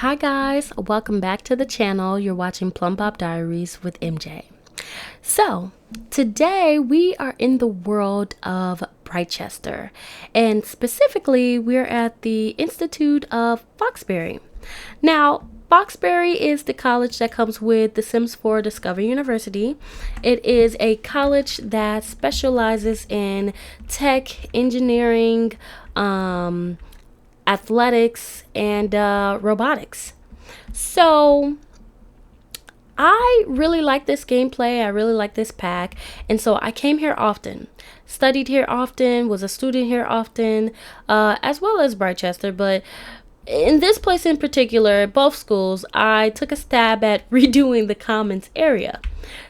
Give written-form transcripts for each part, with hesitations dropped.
Hi guys, welcome back to the channel. You're watching Plum Bob Diaries with MJ. So today we are in the world of Britechester, and specifically we're at the Institute of Foxbury. Now Foxbury is the college that comes with The Sims 4 Discover University. It is a college that specializes in tech, engineering, athletics, and robotics. So I really like this gameplay. I really like this pack. And so I came here often, studied here often, was a student here often, as well as Britechester. But in this place in particular, both schools, I took a stab at redoing the Commons area.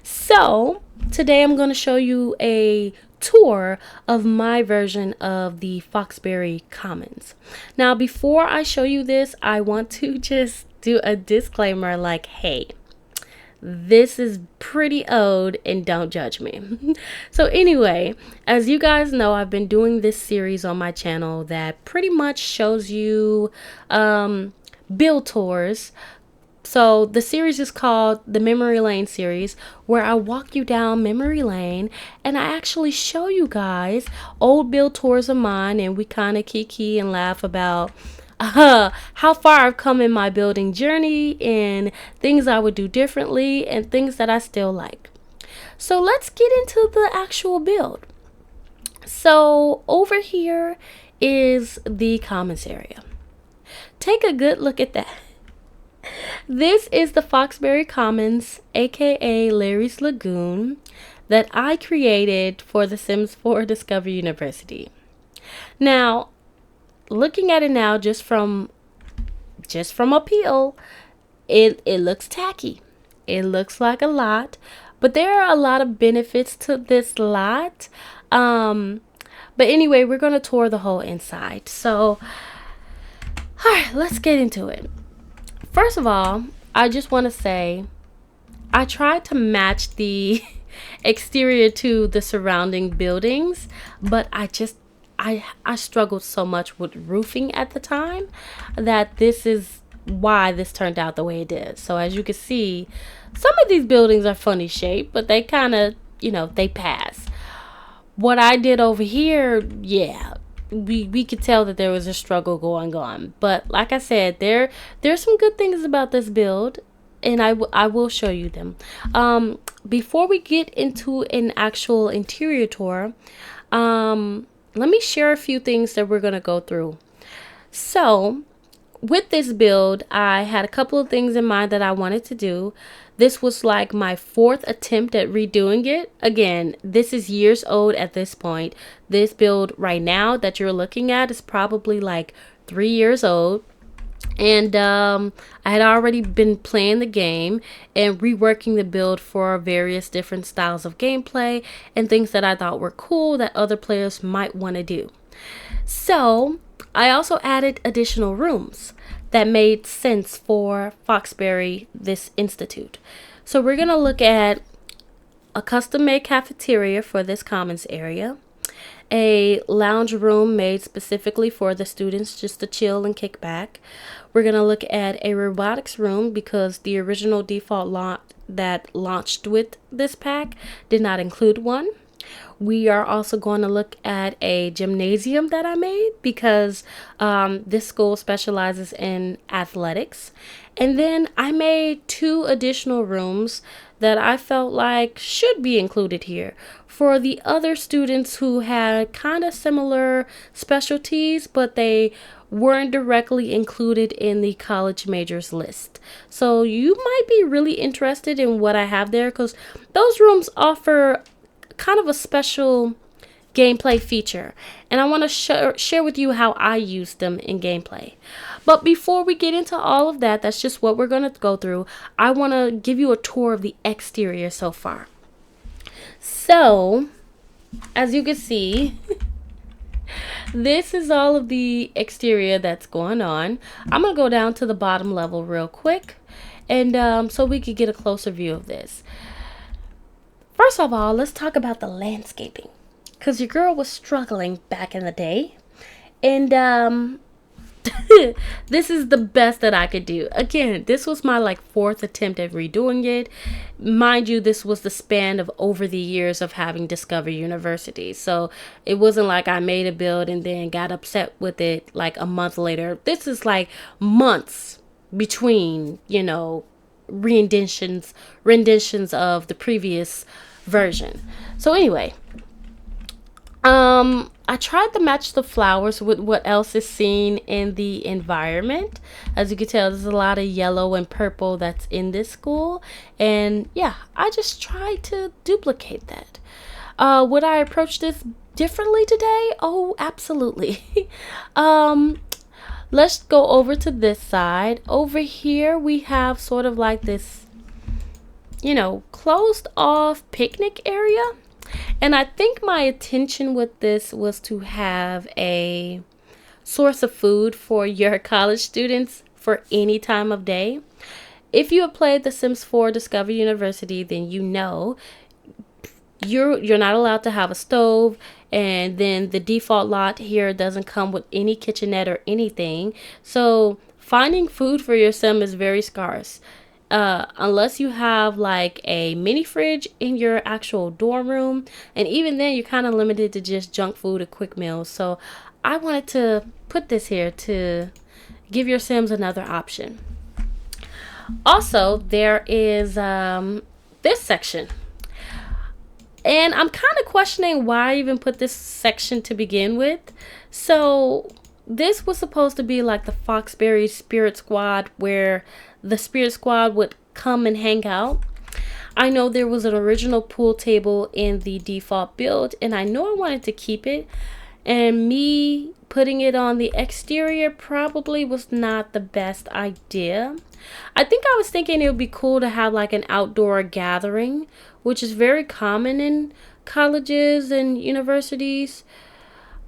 So today I'm going to show you a tour of my version of the Foxbury Commons. Now, before I show you this, I want to just do a disclaimer like, hey, this is pretty old and don't judge me. So anyway, as you guys know, I've been doing this series on my channel that pretty much shows you build tours. So the series is called the Memory Lane series, where I walk you down memory lane and I actually show you guys old build tours of mine, and we kind of kiki and laugh about how far I've come in my building journey and things I would do differently and things that I still like. So let's get into the actual build. So over here is the Commons area. Take a good look at that. This is the Foxbury Commons, aka Larry's Lagoon, that I created for The Sims 4 Discover University. Now, looking at it now just from appeal, it looks tacky. It looks like a lot, but there are a lot of benefits to this lot. But anyway, we're going to tour the whole inside. So, all right, let's get into it. First of all, I just want to say I tried to match the exterior to the surrounding buildings, but I struggled so much with roofing at the time that this is why this turned out the way it did. So as you can see, some of these buildings are funny shaped, but they kind of, they pass. What I did over here, yeah, we could tell that there was a struggle going on. But like I said, there's some good things about this build, and I will show you them. Before we get into an actual interior tour, let me share a few things that we're going to go through. So with this build, I had a couple of things in mind that I wanted to do. This was like my fourth attempt at redoing it. Again, this is years old at this point. This build right now that you're looking at is probably like 3 years old. And I had already been playing the game and reworking the build for various different styles of gameplay and things that I thought were cool that other players might want to do. So I also added additional rooms that made sense for Foxbury, this institute. So we're going to look at a custom-made cafeteria for this commons area, a lounge room made specifically for the students just to chill and kick back. We're going to look at a robotics room because the original default lot that launched with this pack did not include one. We are also going to look at a gymnasium that I made because this school specializes in athletics. And then I made 2 additional rooms that I felt like should be included here for the other students who had kind of similar specialties, but they weren't directly included in the college majors list. So you might be really interested in what I have there because those rooms offer kind of a special gameplay feature, and I want to share with you how I use them in gameplay. But before we get into all of that, that's just what we're going to go through. I want to give you a tour of the exterior so far. So as you can see, this is all of the exterior that's going on. I'm going to go down to the bottom level real quick, and so we could get a closer view of this. First of all, let's talk about the landscaping, because your girl was struggling back in the day. And This is the best that I could do. Again, this was my like fourth attempt at redoing it. Mind you, this was the span of over the years of having Discover University. So it wasn't like I made a build and then got upset with it like a month later. This is like months between, renditions of the previous version. So anyway, I tried to match the flowers with what else is seen in the environment. As you can tell, there's a lot of yellow and purple that's in this school. And yeah, I just tried to duplicate that. Would I approach this differently today? Oh, absolutely. Let's go over to this side. Over here, we have sort of like this, closed off picnic area. And I think my intention with this was to have a source of food for your college students for any time of day. If you have played The Sims 4 Discover University, then you're not allowed to have a stove, and then the default lot here doesn't come with any kitchenette or anything. So finding food for your sim is very scarce. Unless you have like a mini fridge in your actual dorm room, and even then you're kind of limited to just junk food or quick meals. So I wanted to put this here to give your sims another option. Also, there is this section, and I'm kind of questioning why I even put this section to begin with. So this was supposed to be like the Foxbury Spirit Squad, where the Spirit Squad would come and hang out. I know there was an original pool table in the default build, and I know I wanted to keep it. And me putting it on the exterior probably was not the best idea. I think I was thinking it would be cool to have like an outdoor gathering, which is very common in colleges and universities.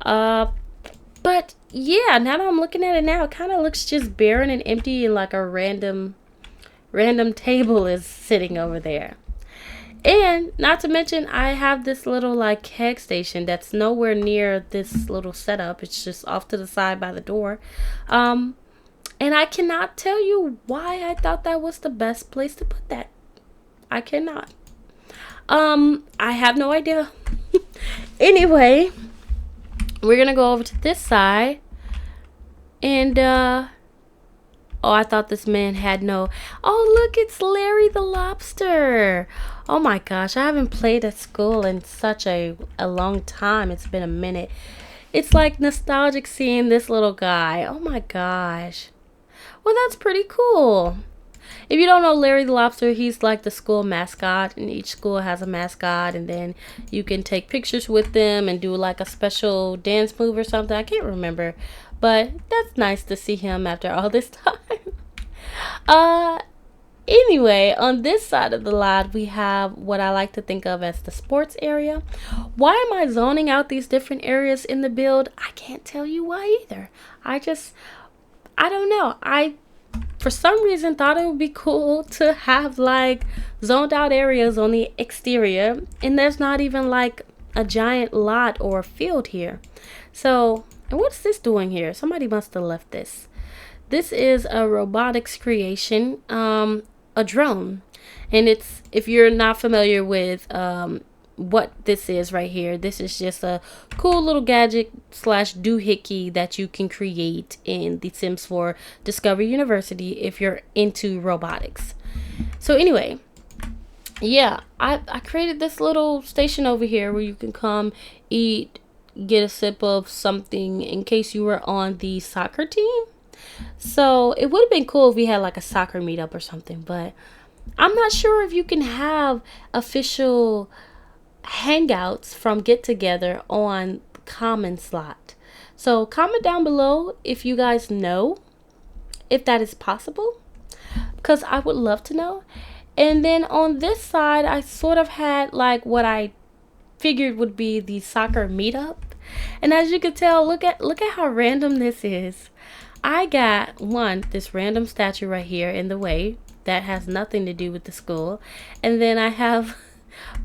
But yeah, now that I'm looking at it now, it kind of looks just barren and empty, and like a random table is sitting over there. And not to mention, I have this little like keg station that's nowhere near this little setup. It's just off to the side by the door. And I cannot tell you why I thought that was the best place to put that. I cannot. I have no idea. Anyway, we're gonna go over to this side, and oh, I thought this man had no. Oh, look, it's Larry the Lobster. Oh my gosh, I haven't played at school in such a long time. It's been a minute. It's like nostalgic seeing this little guy. Oh my gosh. Well, that's pretty cool. If you don't know Larry the Lobster, he's like the school mascot, and each school has a mascot, and then you can take pictures with them and do like a special dance move or something. I can't remember, but that's nice to see him after all this time. Anyway, on this side of the lot, we have what I like to think of as the sports area. Why am I zoning out these different areas in the build? I can't tell you why either. I don't know. I for some reason thought it would be cool to have like zoned out areas on the exterior, and there's not even like a giant lot or a field here. So, and what's this doing here? Somebody must have left this. This is a robotics creation, a drone. And it's, if you're not familiar with what this is right here, this is just a cool little gadget slash doohickey that you can create in The Sims 4 Discover University if you're into robotics. So anyway, yeah, I created this little station over here where you can come eat, get a sip of something in case you were on the soccer team. So it would have been cool if we had like a soccer meetup or something, but I'm not sure if you can have official hangouts from get together on common slot. So comment down below if you guys know if that is possible, because I would love to know. And then on this side, I sort of had like what I figured would be the soccer meetup. And as you can tell, look at how random this is. I got this random statue right here in the way that has nothing to do with the school. And then I have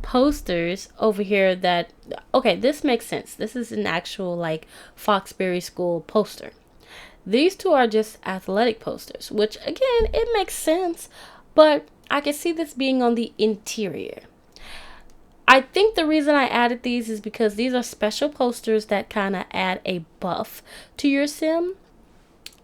posters over here that, okay, this makes sense. This is an actual like Foxbury school poster. These two are just athletic posters, which again, it makes sense, but I can see this being on the interior. I think the reason I added these is because these are special posters that kind of add a buff to your sim.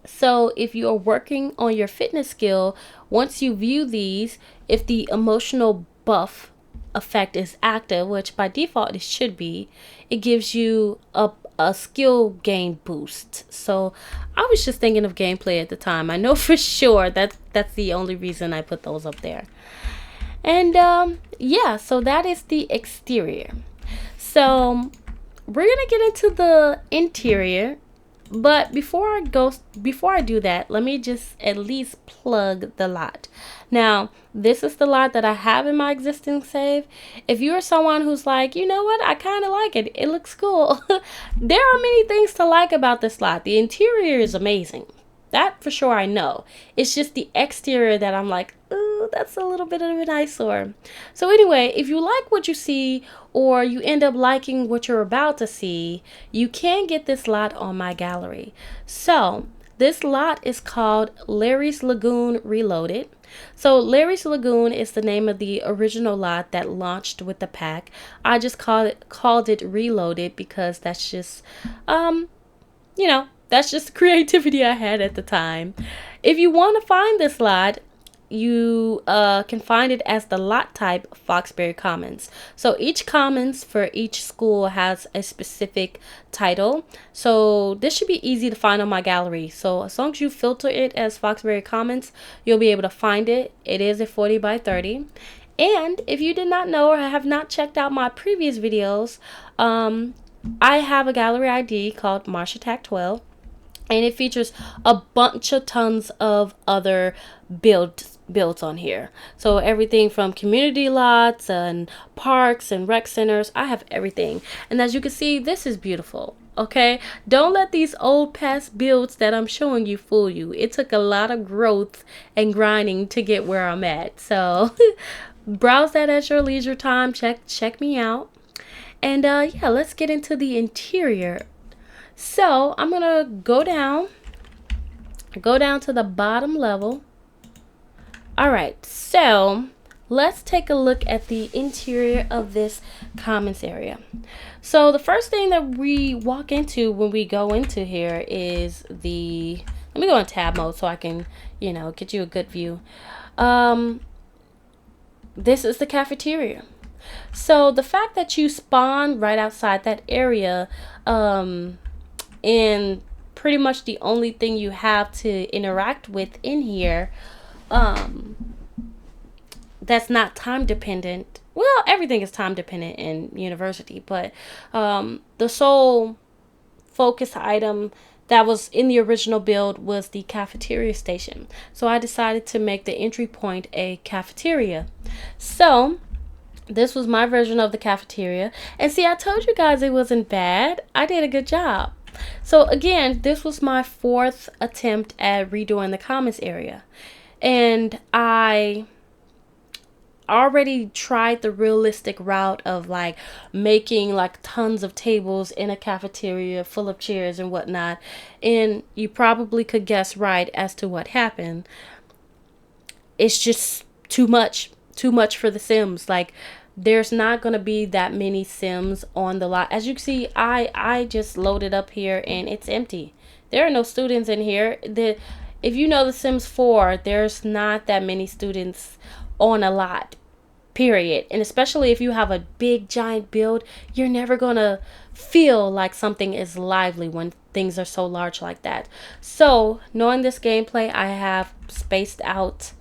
So if you are working on your fitness skill, once you view these, if the emotional buff effect is active, which by default it should be, it gives you a skill gain boost. So I was just thinking of gameplay at the time. I know for sure that's the only reason I put those up there. And yeah, so that is the exterior. So we're gonna get into the interior, but before I do that, let me just at least plug the lot. Now, this is the lot that I have in my existing save. If you are someone who's like, you know what, I kind of like it, it looks cool. There are many things to like about this lot. The interior is amazing. That for sure I know. It's just the exterior that I'm like, ooh, that's a little bit of an eyesore. So anyway, if you like what you see or you end up liking what you're about to see, you can get this lot on my gallery. So this lot is called Larry's Lagoon Reloaded. So Larry's Lagoon is the name of the original lot that launched with the pack. I just called it Reloaded because that's just that's just the creativity I had at the time. If you want to find this lot, you can find it as the lot type Foxbury Commons. So each commons for each school has a specific title. So this should be easy to find on my gallery. So as long as you filter it as Foxbury Commons, you'll be able to find it. It is a 40 by 30. And if you did not know or have not checked out my previous videos, I have a gallery ID called Mars Attack 12. And it features a bunch of tons of other builds on here. So everything from community lots and parks and rec centers. I have everything. And as you can see, this is beautiful. Okay, don't let these old past builds that I'm showing you fool you. It took a lot of growth and grinding to get where I'm at. So browse that at your leisure time. Check me out. And yeah, let's get into the interior. So I'm gonna go down to the bottom level. All right, so let's take a look at the interior of this commons area. So the first thing that we walk into when we go into here is let me go in tab mode so I can, get you a good view. This is the cafeteria. So the fact that you spawn right outside that area, and pretty much the only thing you have to interact with in here, that's not time dependent. Well, everything is time dependent in university, but the sole focus item that was in the original build was the cafeteria station. So I decided to make the entry point a cafeteria. So this was my version of the cafeteria. And see, I told you guys it wasn't bad. I did a good job. So again, this was my 4th attempt at redoing the commons area. And I already tried the realistic route of like making like tons of tables in a cafeteria full of chairs and whatnot. And you probably could guess right as to what happened. It's just too much for the Sims. Like, there's not going to be that many Sims on the lot. As you can see, I just loaded up here and it's empty. There are no students in here. If you know The Sims 4, there's not that many students on a lot, period. And especially if you have a big giant build, you're never going to feel like something is lively when things are so large like that. So knowing this gameplay, I have spaced out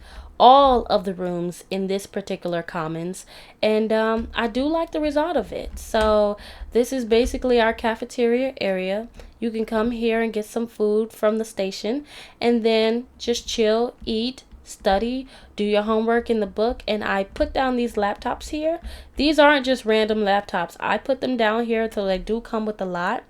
all of the rooms in this particular commons, and I do like the result of it. So this is basically our cafeteria area. You can come here and get some food from the station and then just chill, eat, study, do your homework in the book. And I put down these laptops here. These aren't just random laptops. I put them down here so they do come with a lot,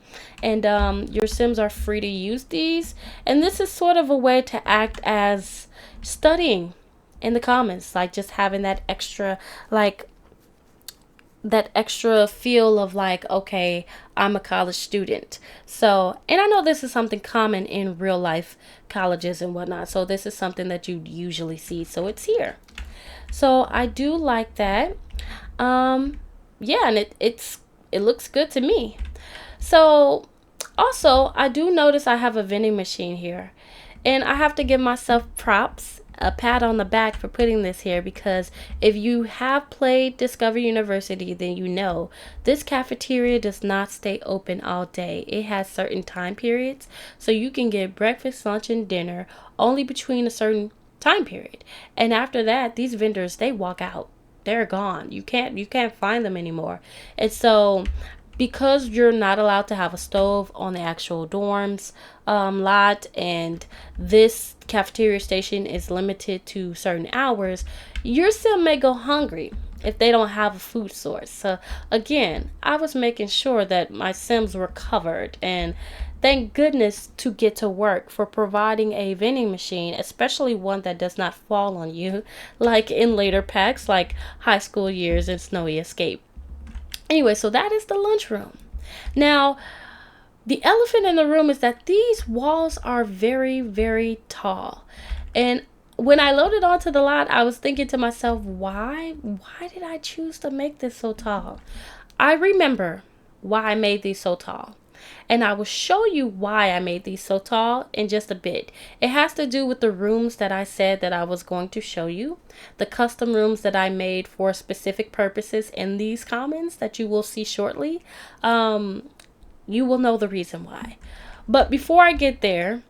and your Sims are free to use these. And this is sort of a way to act as studying in the commons, like just having that extra like that extra feel of like, okay, I'm a college student. So, and I know this is something common in real life colleges and whatnot. So this is something that you usually see. So it's here. So I do like that. Yeah, and it looks good to me. So also, I do notice I have a vending machine here. And I have to give myself props, a pat on the back for putting this here, because if you have played Discover University, then you know this cafeteria does not stay open all day. It has certain time periods. So you can get breakfast, lunch, and dinner only between a certain time period. And after that, these vendors, they walk out. They're gone. You can't find them anymore. And so because you're not allowed to have a stove on the actual dorms lot, and this cafeteria station is limited to certain hours, your sim may go hungry if they don't have a food source. So again, I was making sure that my sims were covered, and thank goodness to get to work for providing a vending machine, especially one that does not fall on you like in later packs like High School Years and Snowy Escape. Anyway, so that is the lunchroom. Now, the elephant in the room is that these walls are very, very tall. And when I loaded onto the lot, I was thinking to myself, why did I choose to make this so tall? I remember why I made these so tall. And I will show you why I made these so tall in just a bit. It has to do with the rooms that I said that I was going to show you. The custom rooms that I made for specific purposes in these commons that you will see shortly. You will know the reason why. But before I get there,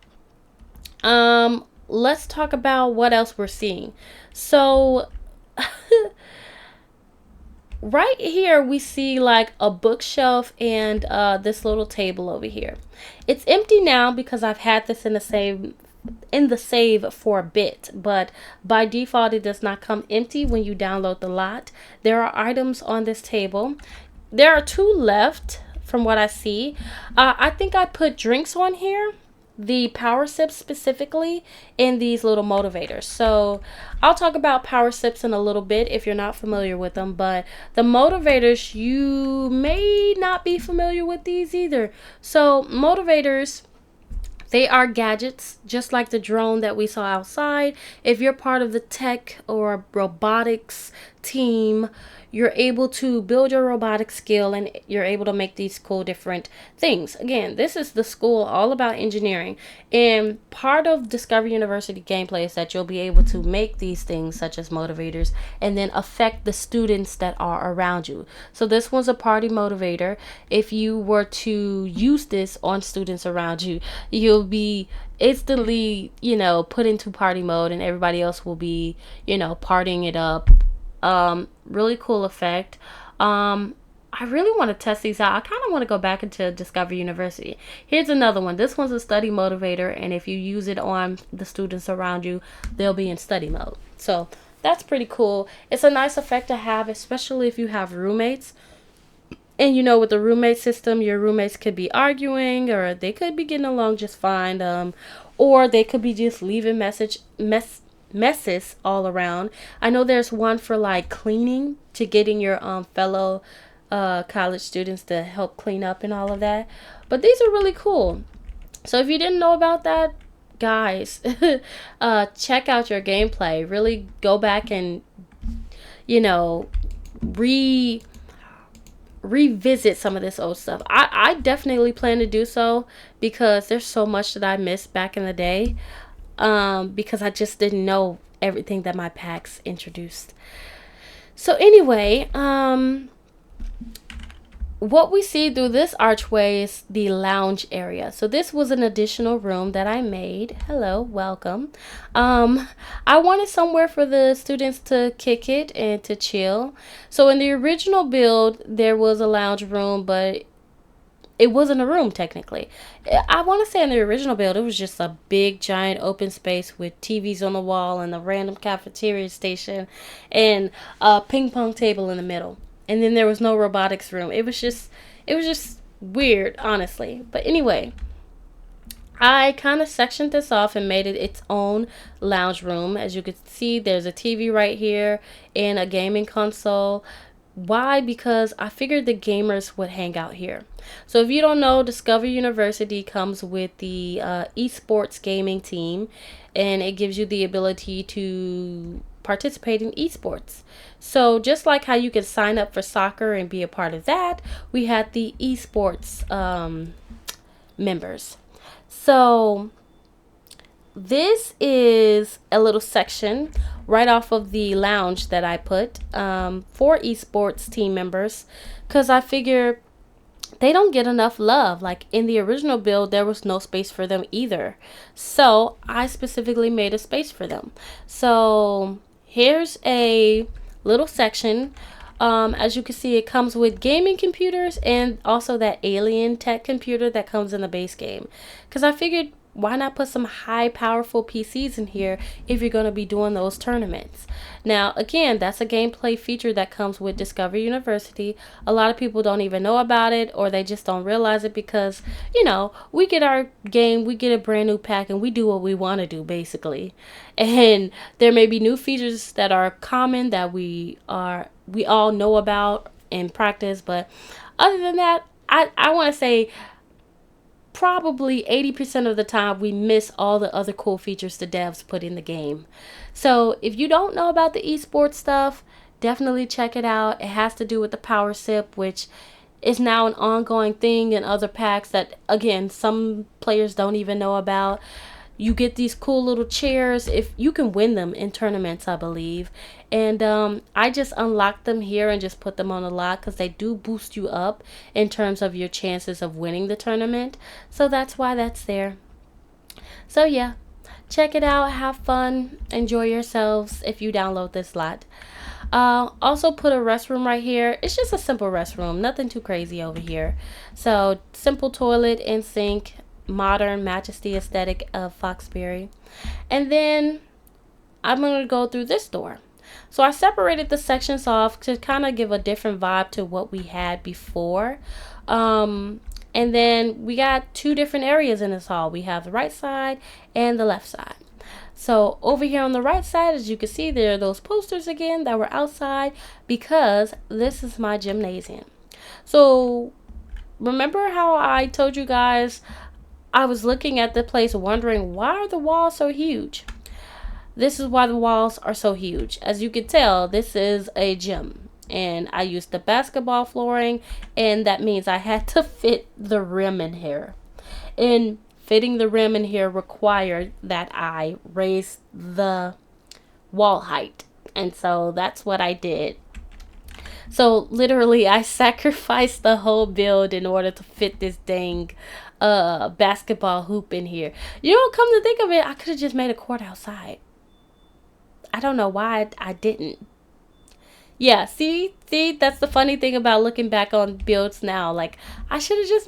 let's talk about what else we're seeing. So right here we see like a bookshelf and this little table over here. It's empty now because I've had this in the save for a bit, but by default it does not come empty when you download the lot. There are items on this table. There are two left from what I see. I think I put drinks on here, the power sips specifically, in these little motivators. So I'll talk about power sips in a little bit if you're not familiar with them, but the motivators, you may not be familiar with these either. So motivators, they are gadgets just like the drone that we saw outside. If you're part of the tech or robotics team, you're able to build your robotic skill and you're able to make these cool different things. Again, this is the school all about engineering, and part of Discover University gameplay is that you'll be able to make these things such as motivators and then affect the students that are around you. So this one's a party motivator. If you were to use this on students around you, you'll be instantly, put into party mode, and everybody else will be, partying it up. Really cool effect. I really want to test these out. I kind of want to go back into Discover University. Here's another one. This one's a study motivator, and if you use it on the students around you, they'll be in study mode. So that's pretty cool. It's a nice effect to have, especially if you have roommates. And with the roommate system, your roommates could be arguing, or they could be getting along just fine, or they could be just leaving messes all around. I know there's one for like cleaning, to getting your fellow college students to help clean up and all of that. But these are really cool. So if you didn't know about that, guys, check out your gameplay. Really go back and revisit some of this old stuff. I definitely plan to do so, because there's so much that I missed back in the day, because I just didn't know everything that my packs introduced. So anyway, what we see through this archway is the lounge area. So this was an additional room that I made. Hello, welcome. I wanted somewhere for the students to kick it and to chill. So in the original build, there was a lounge room, but it wasn't a room technically. I want to say in the original build, it was just a big giant open space with TVs on the wall and a random cafeteria station and a ping pong table in the middle. And then there was no robotics room. It was just weird, honestly. But anyway, I kind of sectioned this off and made it its own lounge room. As you can see, there's a TV right here and a gaming console. Why? Because I figured the gamers would hang out here. So if you don't know, Discover University comes with the esports gaming team, and it gives you the ability to participate in esports. So just like how you can sign up for soccer and be a part of that, we had the esports members. So this is a little section right off of the lounge that I put for esports team members, because I figure they don't get enough love. Like in the original build, there was no space for them either. So I specifically made a space for them. So here's a little section. As you can see, it comes with gaming computers and also that alien tech computer that comes in the base game. Because I figured, why not put some high powerful PCs in here if you're going to be doing those tournaments? Now, again, that's a gameplay feature that comes with Discover University. A lot of people don't even know about it, or they just don't realize it because, you know, we get our game, we get a brand new pack, and we do what we want to do, basically. And there may be new features that are common that we all know about and practice, but other than that, I want to say probably 80% of the time we miss all the other cool features the devs put in the game. So if you don't know about the esports stuff, definitely check it out. It has to do with the power sip, which is now an ongoing thing in other packs that, again, some players don't even know about. You get these cool little chairs. If you can win them in tournaments, I believe. And I just unlocked them here and just put them on the lot because they do boost you up in terms of your chances of winning the tournament. So that's why that's there. So yeah, check it out. Have fun. Enjoy yourselves if you download this lot. Also put a restroom right here. It's just a simple restroom. Nothing too crazy over here. So simple toilet and sink. Modern matches the aesthetic of Foxbury. And then I'm going to go through this door. So I separated the sections off to kind of give a different vibe to what we had before. And then we got two different areas in this hall. We have the right side and the left side. So over here on the right side, as you can see, there are those posters again that were outside because this is my gymnasium. So remember how I told you guys I was looking at the place wondering, why are the walls so huge? This is why the walls are so huge. As you can tell, this is a gym. And I used the basketball flooring, and that means I had to fit the rim in here. And fitting the rim in here required that I raise the wall height. And so that's what I did. So literally, I sacrificed the whole build in order to fit this dang basketball hoop in here. You know, come to think of it, I could have just made a court outside. I don't know why I didn't. Yeah, see, that's the funny thing about looking back on builds now. Like, I should have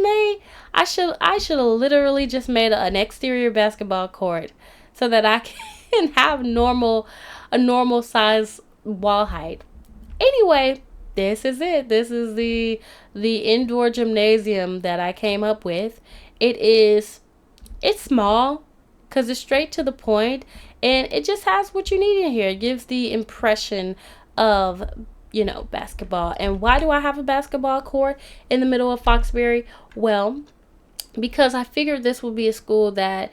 literally just made an exterior basketball court so that I can have a normal size wall height. Anyway, this is it. This is the indoor gymnasium that I came up with. It's small because it's straight to the point, and it just has what you need in here. It gives the impression of, you know, basketball. And why do I have a basketball court in the middle of Foxbury? Well, because I figured this would be a school that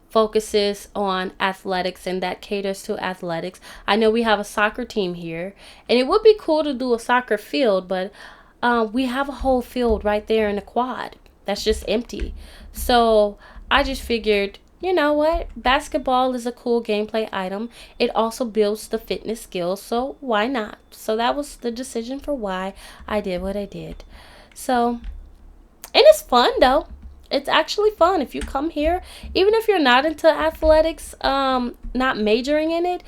focuses on athletics and that caters to athletics. I know we have a soccer team here, and it would be cool to do a soccer field, but we have a whole field right there in the quad that's just empty. So I just figured, you know what? Basketball is a cool gameplay item. It also builds the fitness skills, so why not? So that was the decision for why I did what I did. So, and it's fun though. It's actually fun if you come here, even if you're not into athletics, not majoring in it.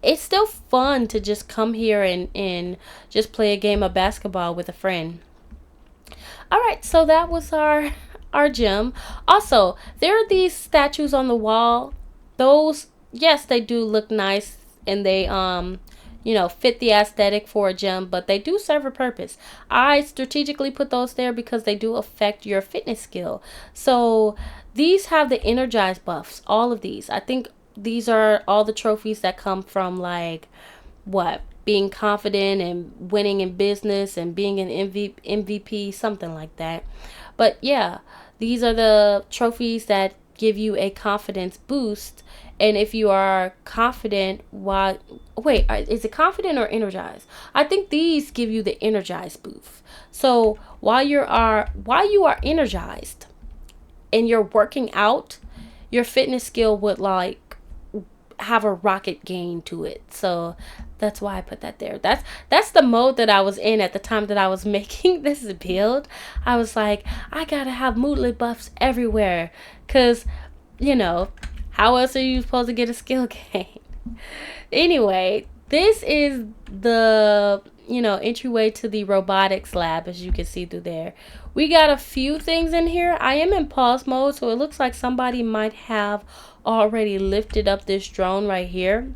It's still fun to just come here and just play a game of basketball with a friend. All right, so that was our gym. Also, there are these statues on the wall. Those, yes, they do look nice, and they fit the aesthetic for a gym, but they do serve a purpose. I strategically put those there because they do affect your fitness skill. So these have the energize buffs, all of these. I think these are all the trophies that come from, like, what, being confident and winning in business and being an MVP, something like that. But yeah, these are the trophies that give you a confidence boost. And if you are confident, is it confident or energized? I think these give you the energized boost. So while you are energized and you're working out, your fitness skill would like have a rocket gain to it. So that's why I put that there. That's the mode that I was in at the time that I was making this build. I was like, I gotta have moodlet buffs everywhere, because how else are you supposed to get a skill gain? Anyway, this is the entryway to the robotics lab, as you can see through there. We got a few things in here. I am in pause mode, so it looks like somebody might have already lifted up this drone right here.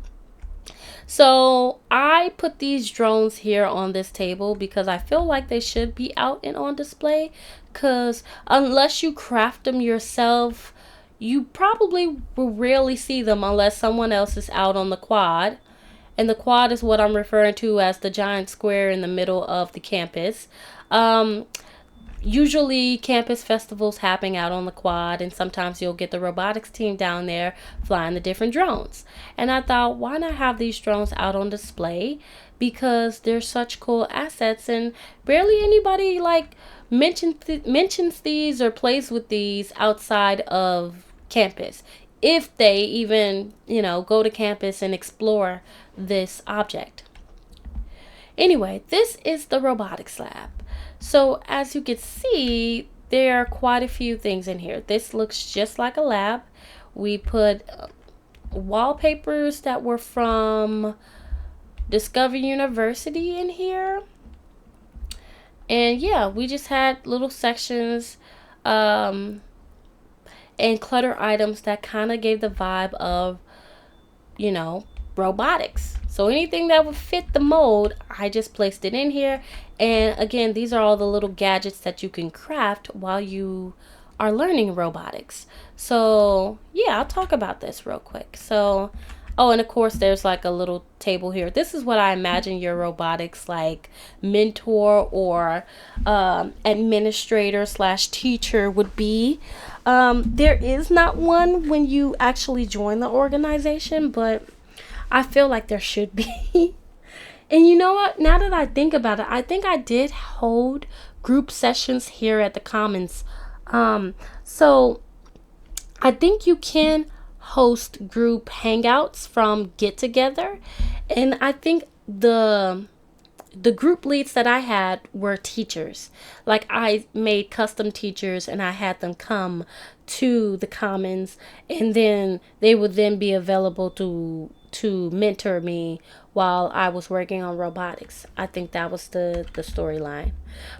So I put these drones here on this table because I feel like they should be out and on display, because unless you craft them yourself, you probably will rarely see them unless someone else is out on the quad. And the quad is what I'm referring to as the giant square in the middle of the campus. Usually campus festivals happen out on the quad, and sometimes you'll get the robotics team down there flying the different drones. And I thought, why not have these drones out on display, because they're such cool assets, and barely anybody like mentions these or plays with these outside of campus, if they even go to campus and explore this object. Anyway, this is the robotics lab. So as you can see, there are quite a few things in here. This looks just like a lab. We put wallpapers that were from Discovery University in here. And yeah, we just had little sections and clutter items that kind of gave the vibe of, robotics. So anything that would fit the mold, I just placed it in here. And again, these are all the little gadgets that you can craft while you are learning robotics. So yeah, I'll talk about this real quick. So, oh, and of course there's like a little table here. This is what I imagine your robotics like mentor or administrator / teacher would be. There is not one when you actually join the organization, but I feel like there should be. And you know what? Now that I think about it, I think I did hold group sessions here at the Commons. So I think you can host group hangouts from Get Together. And I think the group leads that I had were teachers. Like, I made custom teachers and I had them come to the Commons, and then they would then be available to mentor me while I was working on robotics. I think that was the storyline.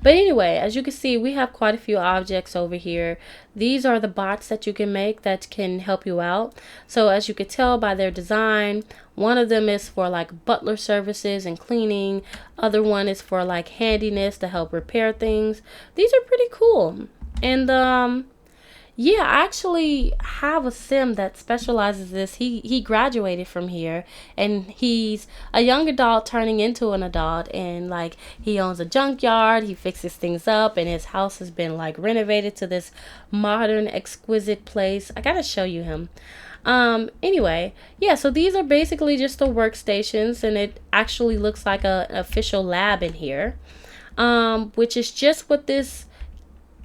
But anyway, as you can see, we have quite a few objects over here. These are the bots that you can make that can help you out. So as you can tell by their design, one of them is for like butler services and cleaning. Other one is for like handiness to help repair things. These are pretty cool. And yeah, I actually have a sim that specializes this. He graduated from here, and he's a young adult turning into an adult, and like he owns a junkyard. He fixes things up, and his house has been like renovated to this modern, exquisite place. I gotta show you him. Anyway, yeah, so these are basically just the workstations, and it actually looks like an official lab in here, which is just what this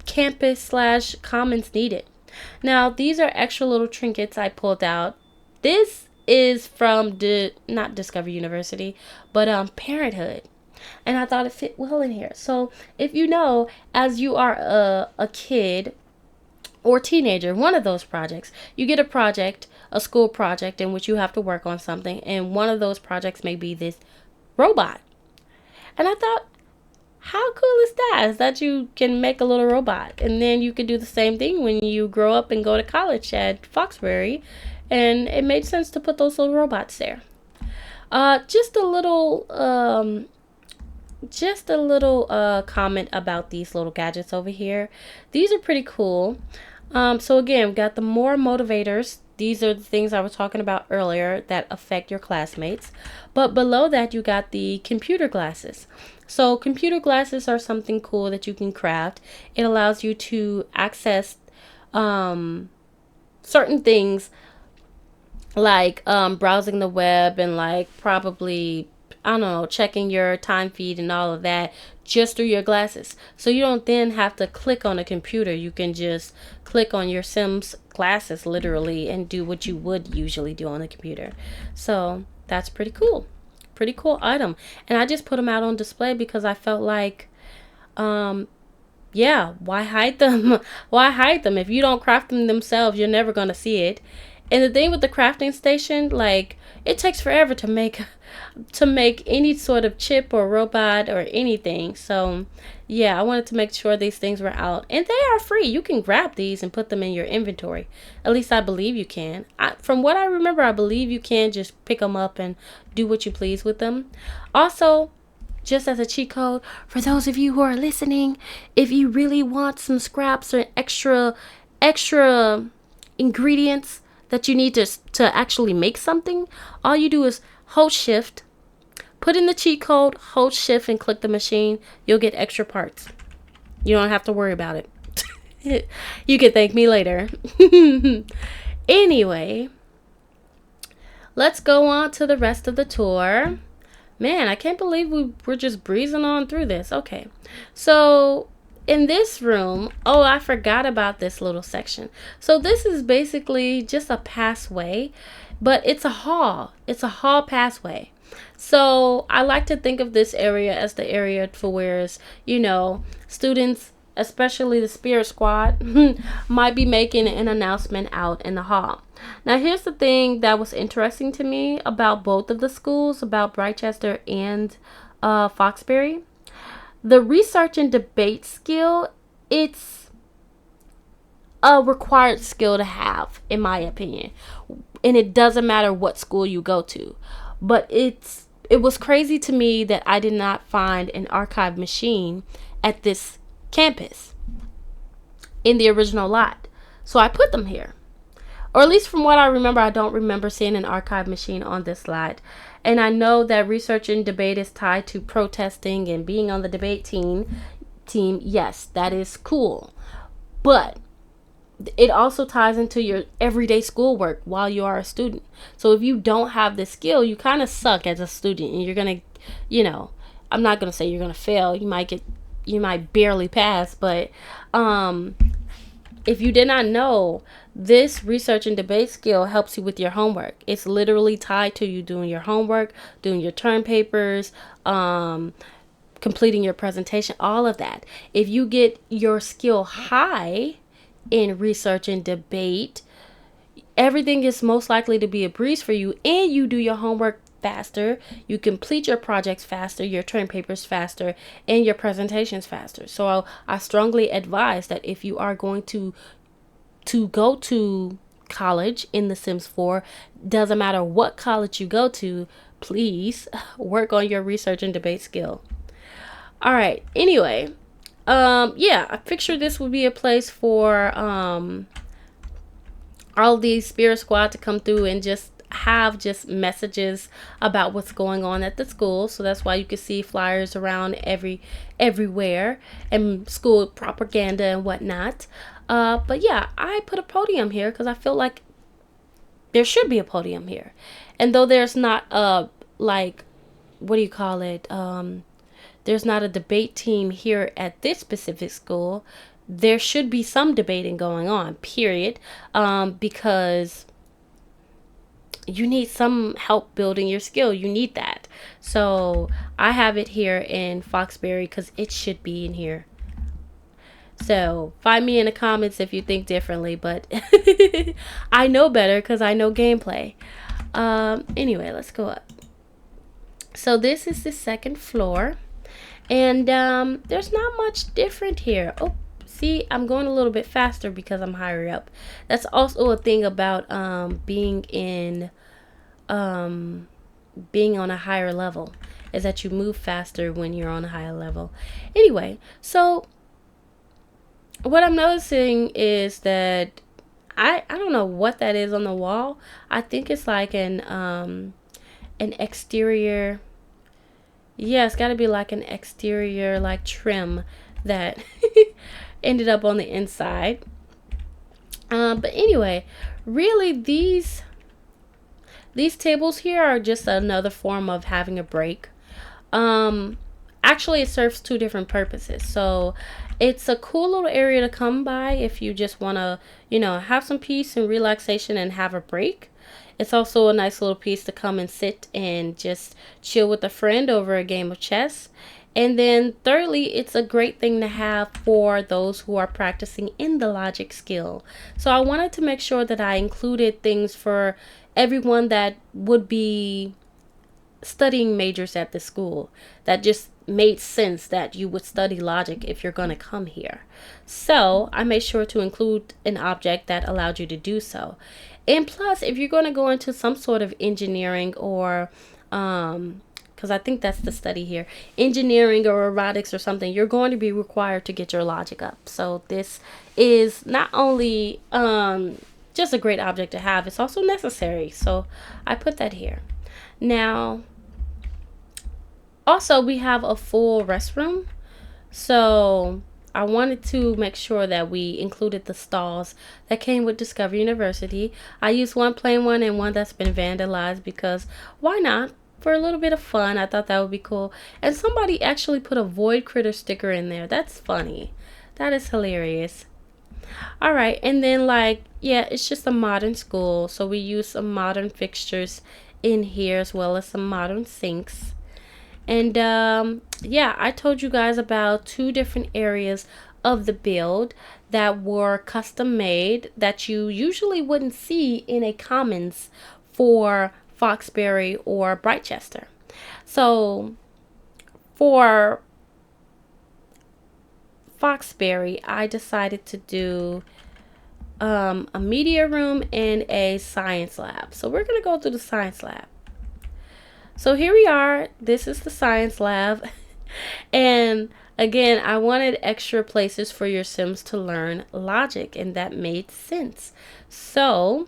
campus / commons needed. Now these are extra little trinkets I pulled out. This is from not Discovery University, but Parenthood, and I thought it fit well in here. So if as you are a kid or teenager, one of those projects, you get a school project in which you have to work on something, and one of those projects may be this robot. And I thought, how cool is that? Is that you can make a little robot, and then you can do the same thing when you grow up and go to college at Foxbury, and it made sense to put those little robots there. Just a little comment about these little gadgets over here. These are pretty cool. So again, we got the more motivators. these are the things I was talking about earlier that affect your classmates. But below that, you got the computer glasses. So computer glasses are something cool that you can craft. It allows you to access certain things like browsing the web and like probably, I don't know, checking your time feed and all of that just through your glasses. So you don't then have to click on a computer. You can just click on your Sims glasses literally and do what you would usually do on a computer. So that's pretty cool. Pretty cool item. And I just put them out on display because I felt like, yeah, why hide them? Why hide them? If you don't craft them themselves, you're never going to see it. And the thing with the crafting station, like, it takes forever to make any sort of chip or robot or anything. So yeah, I wanted to make sure these things were out, and they are free. You can grab these and put them in your inventory. At least I believe you can. From what I remember, I believe you can just pick them up and do what you please with them. Also, just as a cheat code for those of you who are listening, if you really want some scraps or extra ingredients that you need to actually make something, all you do is hold shift, put in the cheat code, hold shift, and click the machine. You'll get extra parts. You don't have to worry about it. You can thank me later. Anyway, let's go on to the rest of the tour. Man, I can't believe we're just breezing on through this. Okay, so in this room, oh, I forgot about this little section. So this is basically just a passway, but it's a hall. It's a hall passway. So I like to think of this area as the area for where, students, especially the Spirit Squad, might be making an announcement out in the hall. Now, here's the thing that was interesting to me about both of the schools, about Britechester and Foxbury. The research and debate skill, it's a required skill to have, in my opinion. And it doesn't matter what school you go to. But it was crazy to me that I did not find an archive machine at this campus in the original lot. So I put them here. Or at least from what I remember, I don't remember seeing an archive machine on this lot. And I know that research and debate is tied to protesting and being on the debate team. Yes, that is cool. But it also ties into your everyday schoolwork while you are a student. So if you don't have this skill, you kind of suck as a student. And you're going to, I'm not going to say you're going to fail. You might barely pass. But if you did not know, this research and debate skill helps you with your homework. It's literally tied to you doing your homework, doing your term papers, completing your presentation, all of that. If you get your skill high in research and debate, everything is most likely to be a breeze for you, and you do your homework faster, you complete your projects faster, your term papers faster, and your presentations faster. So I strongly advise that if you are going to go to college in The Sims 4, doesn't matter what college you go to, please work on your research and debate skill. All right, anyway, yeah, I picture this would be a place for all these Spirit Squad to come through and just have just messages about what's going on at the school. So that's why you can see flyers around everywhere and school propaganda and whatnot. But yeah, I put a podium here because I feel like there should be a podium here. And though there's not there's not a debate team here at this specific school, there should be some debating going on, period. Because you need some help building your skill. You need that. So I have it here in Foxbury because it should be in here. So find me in the comments if you think differently, but I know better because I know gameplay. Anyway, let's go up. So this is the second floor, and there's not much different here. Oh, see, I'm going a little bit faster because I'm higher up. That's also a thing about being on a higher level, is that you move faster when you're on a higher level. Anyway, so what I'm noticing is that I don't know what that is on the wall. I think it's like an exterior. Yeah, it's got to be like an exterior like trim that ended up on the inside. But anyway, really these tables here are just another form of having a break. Um, Actually, it serves two different purposes. So it's a cool little area to come by if you just want to, have some peace and relaxation and have a break. It's also a nice little piece to come and sit and just chill with a friend over a game of chess. And then thirdly, it's a great thing to have for those who are practicing in the logic skill. So I wanted to make sure that I included things for everyone that would be studying majors at the school, that just made sense that you would study logic if you're going to come here. So I made sure to include an object that allowed you to do so. And plus, if you're going to go into some sort of engineering or because I think that's the study here, engineering or robotics or something, you're going to be required to get your logic up. So this is not only just a great object to have, it's also necessary. So I put that here. Now, also, we have a full restroom. So I wanted to make sure that we included the stalls that came with Discovery University. I used one plain one and one that's been vandalized because why not? For a little bit of fun, I thought that would be cool. And somebody actually put a Void Critter sticker in there. That's funny. That is hilarious. All right, and then yeah, it's just a modern school. So we use some modern fixtures in here as well as some modern sinks. And yeah, I told you guys about two different areas of the build that were custom made that you usually wouldn't see in a commons for Foxbury or Britechester. So for Foxbury, I decided to do a media room and a science lab. So we're going to go through the science lab. So here we are. This is the science lab. And again, I wanted extra places for your Sims to learn logic, and that made sense. So,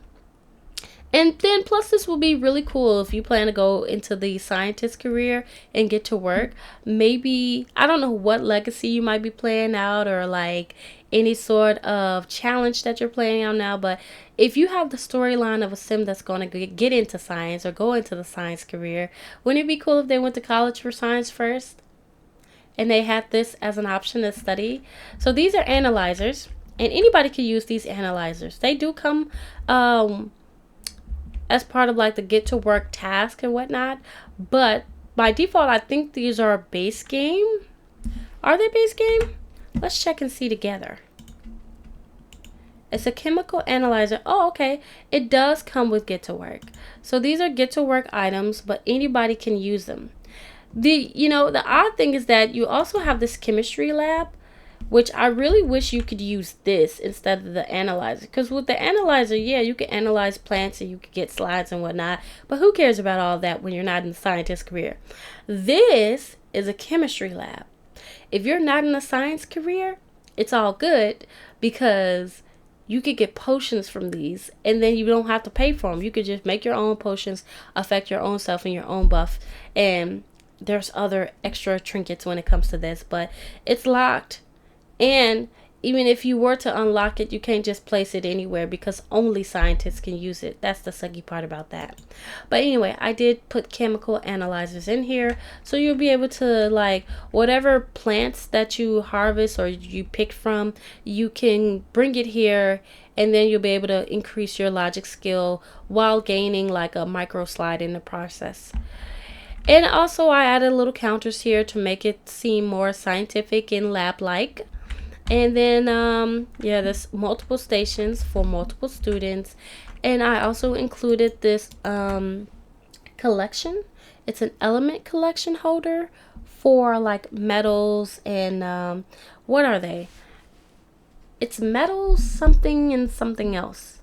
and then plus this will be really cool if you plan to go into the scientist career and get to work. Maybe, I don't know what legacy you might be playing out or like any sort of challenge that you're playing out now, but if you have the storyline of a sim that's going to get into science or go into the science career, wouldn't it be cool if they went to college for science first and they had this as an option to study? So these are analyzers, and anybody can use these analyzers. They do come as part of like the get to work task and whatnot, but by default I think these are a base game. Are they base game? Let's check and see together. It's a chemical analyzer. Oh, okay. It does come with get to work. So these are get to work items, but anybody can use them. The odd thing is that you also have this chemistry lab, which I really wish you could use this instead of the analyzer. Because with the analyzer, yeah, you can analyze plants and you can get slides and whatnot. But who cares about all that when you're not in the scientist career? This is a chemistry lab. If you're not in a science career, it's all good because you could get potions from these and then you don't have to pay for them. You could just make your own potions, affect your own self and your own buff. And there's other extra trinkets when it comes to this, but it's locked. And even if you were to unlock it, you can't just place it anywhere because only scientists can use it. That's the sucky part about that. But anyway, I did put chemical analyzers in here. So you'll be able to, like, whatever plants that you harvest or you pick from, you can bring it here. And then you'll be able to increase your logic skill while gaining like a micro slide in the process. And also I added little counters here to make it seem more scientific and lab-like. And then, yeah, there's multiple stations for multiple students. And I also included this collection. It's an element collection holder for like metals and what are they? It's metals, something, and something else.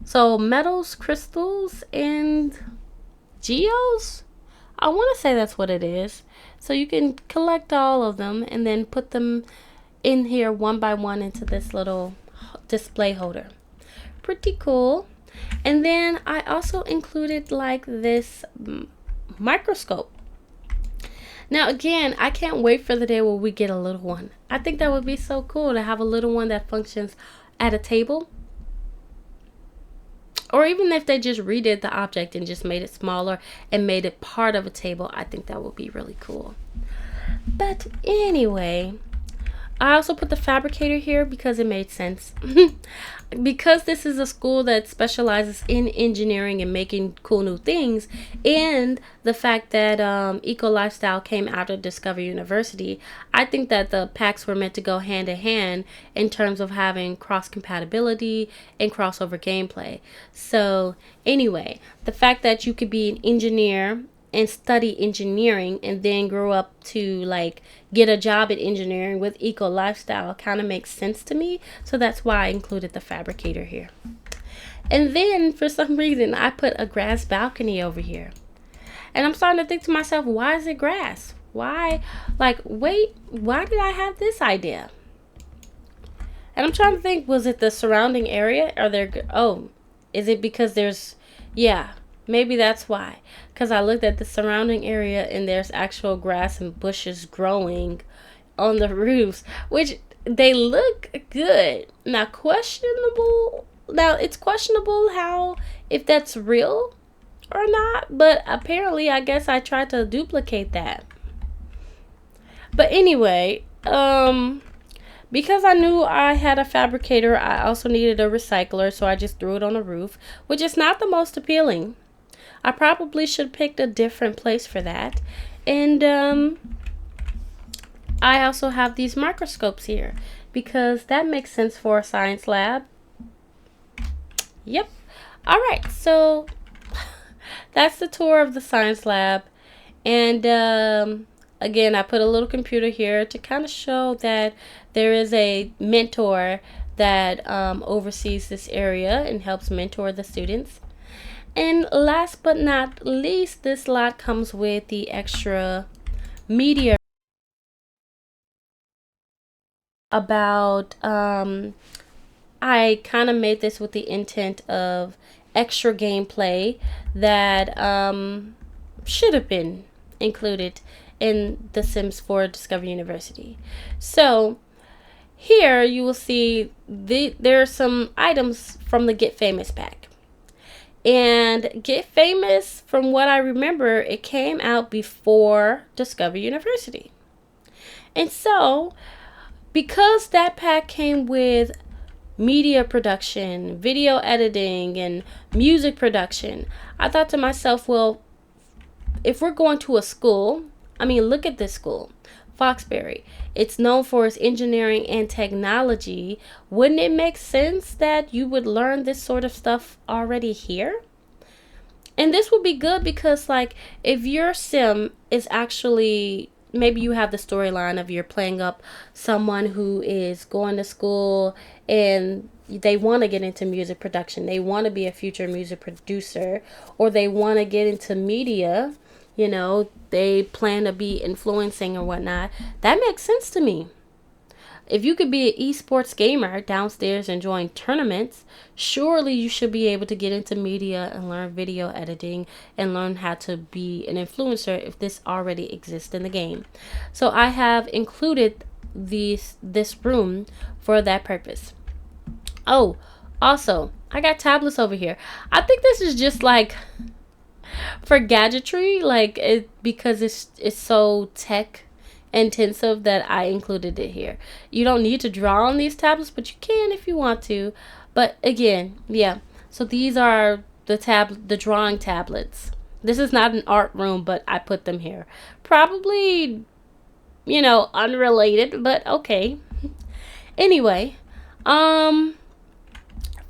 So metals, crystals, and geos? I want to say that's what it is. So you can collect all of them and then put them in here one by one into this little display holder. pretty cool. And then I also included like this microscope. Now again, I can't wait for the day where we get a little one. I think that would be so cool to have a little one that functions at a table. Or even if they just redid the object and just made it smaller and made it part of a table, I think that would be really cool. But anyway, I also put the fabricator here because it made sense. Because this is a school that specializes in engineering and making cool new things, and the fact that eco lifestyle came after Discovery University, I think that the packs were meant to go hand in hand in terms of having cross compatibility and crossover gameplay. So anyway, the fact that you could be an engineer and study engineering and then grow up to like get a job at engineering with eco lifestyle kind of makes sense to me. So that's why I included the fabricator here. And then for some reason I put a grass balcony over here. And I'm starting to think to myself, why is it grass? Why? Like, wait, why did I have this idea? And I'm trying to think, was it the surrounding area? Are there, oh, is it because there's, yeah, maybe that's why. Because I looked at the surrounding area and there's actual grass and bushes growing on the roofs, which they look good. Now, questionable. Now, it's questionable how, if that's real or not. But apparently, I guess I tried to duplicate that. But anyway, because I knew I had a fabricator, I also needed a recycler. So I just threw it on the roof, which is not the most appealing. I probably should have picked a different place for that. And I also have these microscopes here because that makes sense for a science lab. Yep. All right. So that's the tour of the science lab. And again, I put a little computer here to kind of show that there is a mentor that oversees this area and helps mentor the students. And last but not least, this lot comes with the extra media about, I kind of made this with the intent of extra gameplay that should have been included in The Sims 4 Discovery University. So here you will see there are some items from the Get Famous pack. And Get Famous, from what I remember, it came out before Discovery University. And so, because that pack came with media production, video editing, and music production, I thought to myself, well, if we're going to a school, I mean, look at this school, Foxbury. It's known for its engineering and technology. Wouldn't it make sense that you would learn this sort of stuff already here? And this would be good because, like, if your sim is actually, maybe you have the storyline of you're playing up someone who is going to school and they want to get into music production. They want to be a future music producer, or they want to get into media. You know, they plan to be influencing or whatnot. That makes sense to me. If you could be an esports gamer downstairs enjoying tournaments, surely you should be able to get into media and learn video editing and learn how to be an influencer if this already exists in the game. So I have included this room for that purpose. Oh, also, I got tablets over here. I think this is just like for gadgetry, like because it's so tech intensive that I included it here. You don't need to draw on these tablets, but you can if you want to. But again, yeah. So these are the drawing tablets. This is not an art room, but I put them here. Probably, you know, unrelated, but okay. Anyway,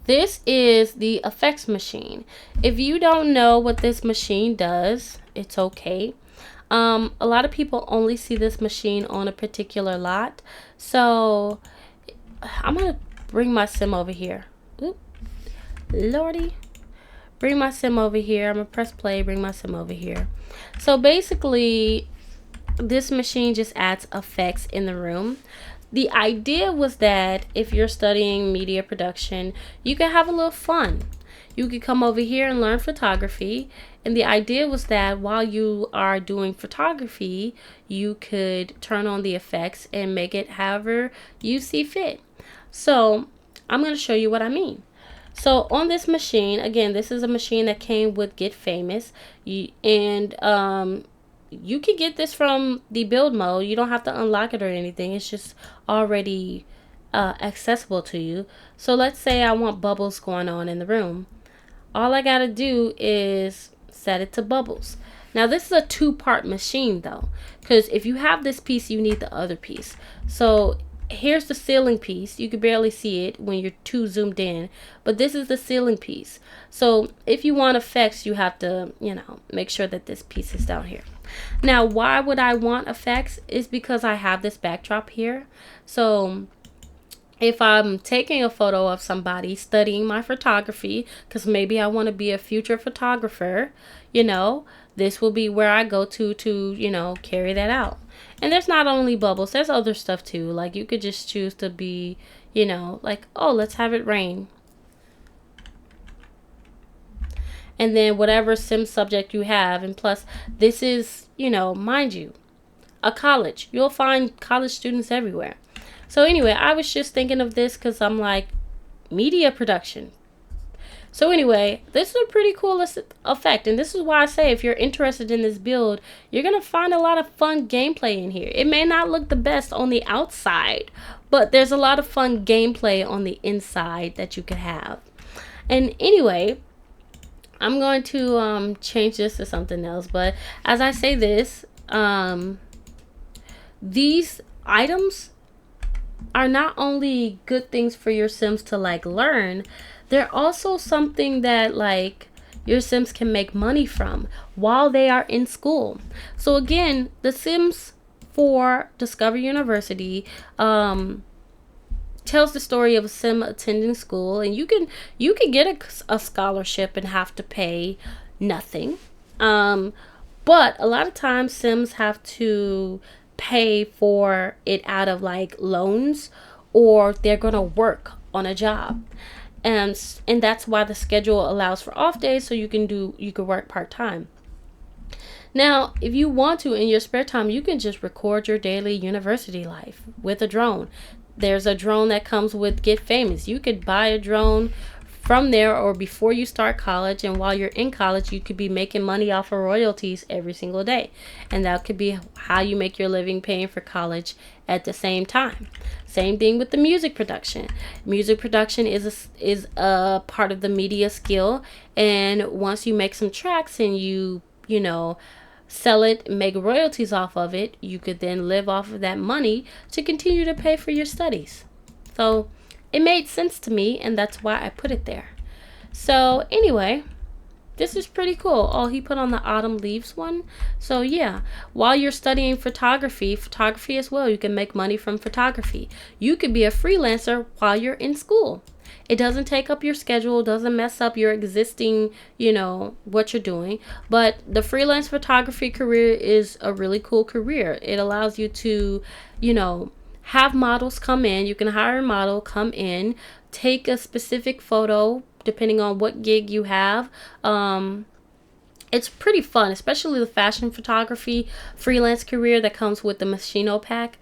this is the effects machine. If you don't know what this machine does, it's okay. A lot of people only see this machine on a particular lot. So I'm going to bring my sim over here. Oop, Lordy. Bring my sim over here. I'm going to press play, bring my sim over here. So basically, this machine just adds effects in the room. the idea was that if you're studying media production, you can have a little fun. You could come over here and learn photography. And the idea was that while you are doing photography, you could turn on the effects and make it however you see fit. So I'm going to show you what I mean. So on this machine, again, this is a machine that came with Get Famous. You can get this from the build mode. You don't have to unlock it or anything. It's just already accessible to you. So let's say I want bubbles going on in the room. All I got to do is set it to bubbles. Now this is a two-part machine though, because if you have this piece, you need the other piece. So here's the ceiling piece. You can barely see it when you're too zoomed in, but this is the ceiling piece. So if you want effects, you have to, make sure that this piece is down here. Now, why would I want effects? Is because I have this backdrop here. So if I'm taking a photo of somebody studying my photography, because maybe I want to be a future photographer, this will be where I go to carry that out. And there's not only bubbles, there's other stuff too. Like you could just choose to be, like, oh, let's have it rain. And then whatever sim subject you have. And plus, this is, mind you, a college. You'll find college students everywhere. So anyway, I was just thinking of this because I'm like, media production. So anyway, this is a pretty cool effect. And this is why I say if you're interested in this build, you're going to find a lot of fun gameplay in here. It may not look the best on the outside, but there's a lot of fun gameplay on the inside that you could have. And anyway, I'm going to change this to something else. But as I say this, these items are not only good things for your Sims to like learn, they're also something that like your Sims can make money from while they are in school. So again, the Sims 4 Discover University tells the story of a Sim attending school, and you can get a scholarship and have to pay nothing. But a lot of times Sims have to pay for it out of like loans, or they're gonna work on a job, and that's why the schedule allows for off days, so you can work part-time. Now if you want to, in your spare time, you can just record your daily university life with a drone. There's a drone that comes with Get Famous. You could buy a drone from there or before you start college, and while you're in college you could be making money off of royalties every single day, and that could be how you make your living paying for college at the same time. Same thing with the music production. Music production is a part of the media skill, and once you make some tracks and you sell it, make royalties off of it, you could then live off of that money to continue to pay for your studies. So it made sense to me, and that's why I put it there. So anyway, this is pretty cool. Oh, he put on the autumn leaves one. So yeah, while you're studying photography as well, you can make money from photography. You could be a freelancer while you're in school. It doesn't take up your schedule, doesn't mess up your existing, what you're doing. But the freelance photography career is a really cool career. It allows you to, have models come in. You can hire a model, come in, take a specific photo depending on what gig you have. It's pretty fun, especially the fashion photography freelance career that comes with the Machino pack.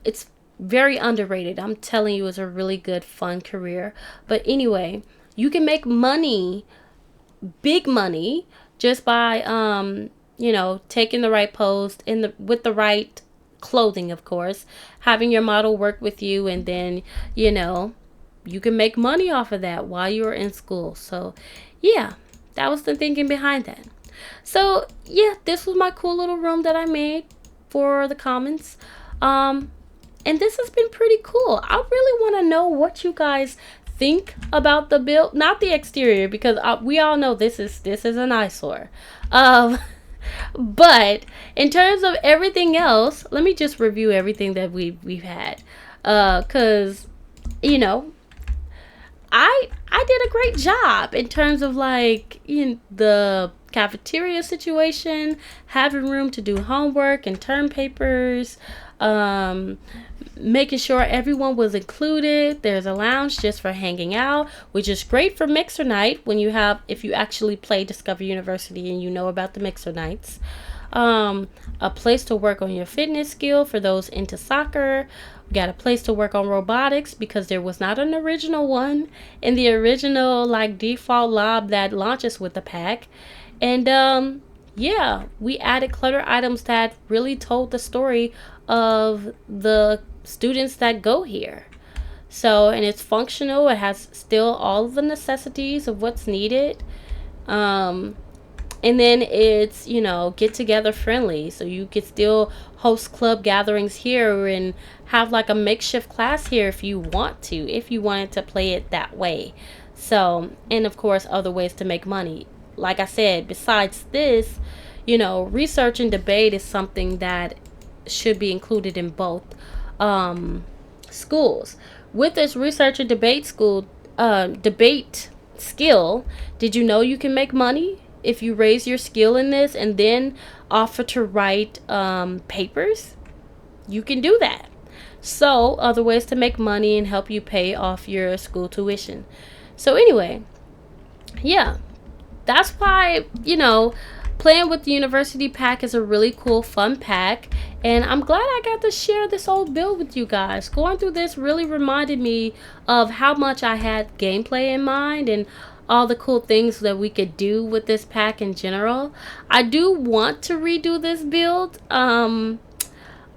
It's very underrated. I'm telling you, it's a really good, fun career. But anyway, you can make money, big money, just by taking the right pose with the right clothing, of course, having your model work with you, and then you can make money off of that while you're in school. So yeah, that was the thinking behind that. So yeah, this was my cool little room that I made for the Commons, and this has been pretty cool. I really want to know what you guys think about the build, not the exterior, because we all know this is an eyesore. But in terms of everything else, let me just review everything that we've had, because I did a great job in terms of like the cafeteria situation, having room to do homework and term papers, Um, Making sure everyone was included. There's a lounge just for hanging out, which is great for mixer night when you have, if you actually play Discover University and you know about the mixer nights. A place to work on your fitness skill for those into soccer. We got a place to work on robotics because there was not an original one in the original like default lob that launches with the pack. And yeah, we added clutter items that really told the story of the students that go here. So, and it's functional. It has still all of the necessities of what's needed. Um, and then it's, you know, get together friendly, so you could still host club gatherings here and have like a makeshift class here if you want to, if you wanted to play it that way. So, and of course other ways to make money. Like I said, besides this, you know, research and debate is something that should be included in both schools. With this research and debate skill, did you know you can make money if you raise your skill in this and then offer to write papers? You can do that. So, other ways to make money and help you pay off your school tuition. So, anyway, yeah, that's why, you know, playing with the university pack is a really cool, fun pack. And I'm glad I got to share this old build with you guys. Going through this really reminded me of how much I had gameplay in mind and all the cool things that we could do with this pack in general. I do want to redo this build. I'm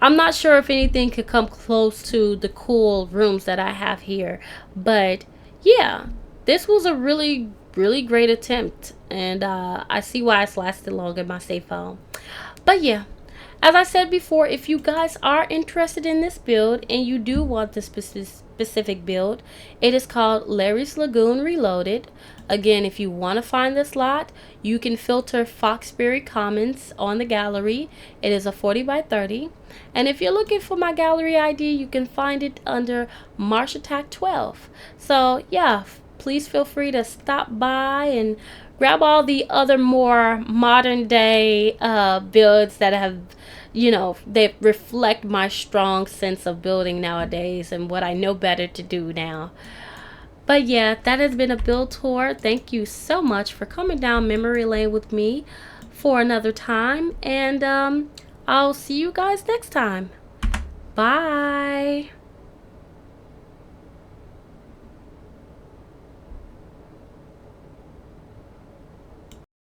not sure if anything could come close to the cool rooms that I have here. But yeah, this was a really great attempt. And I see why it's lasted long in my save file. But yeah, as I said before, if you guys are interested in this build and you do want this specific build, it is called Larry's Lagoon Reloaded. Again, if you want to find this lot, you can filter Foxbury Commons on the gallery. It is a 40 by 30. And if you're looking for my gallery ID, you can find it under Marsh Attack 12. So yeah, please feel free to stop by and grab all the other more modern day builds that have, you know, they reflect my strong sense of building nowadays and what I know better to do now. But yeah, that has been a build tour. Thank you so much for coming down memory lane with me for another time. And I'll see you guys next time. Bye.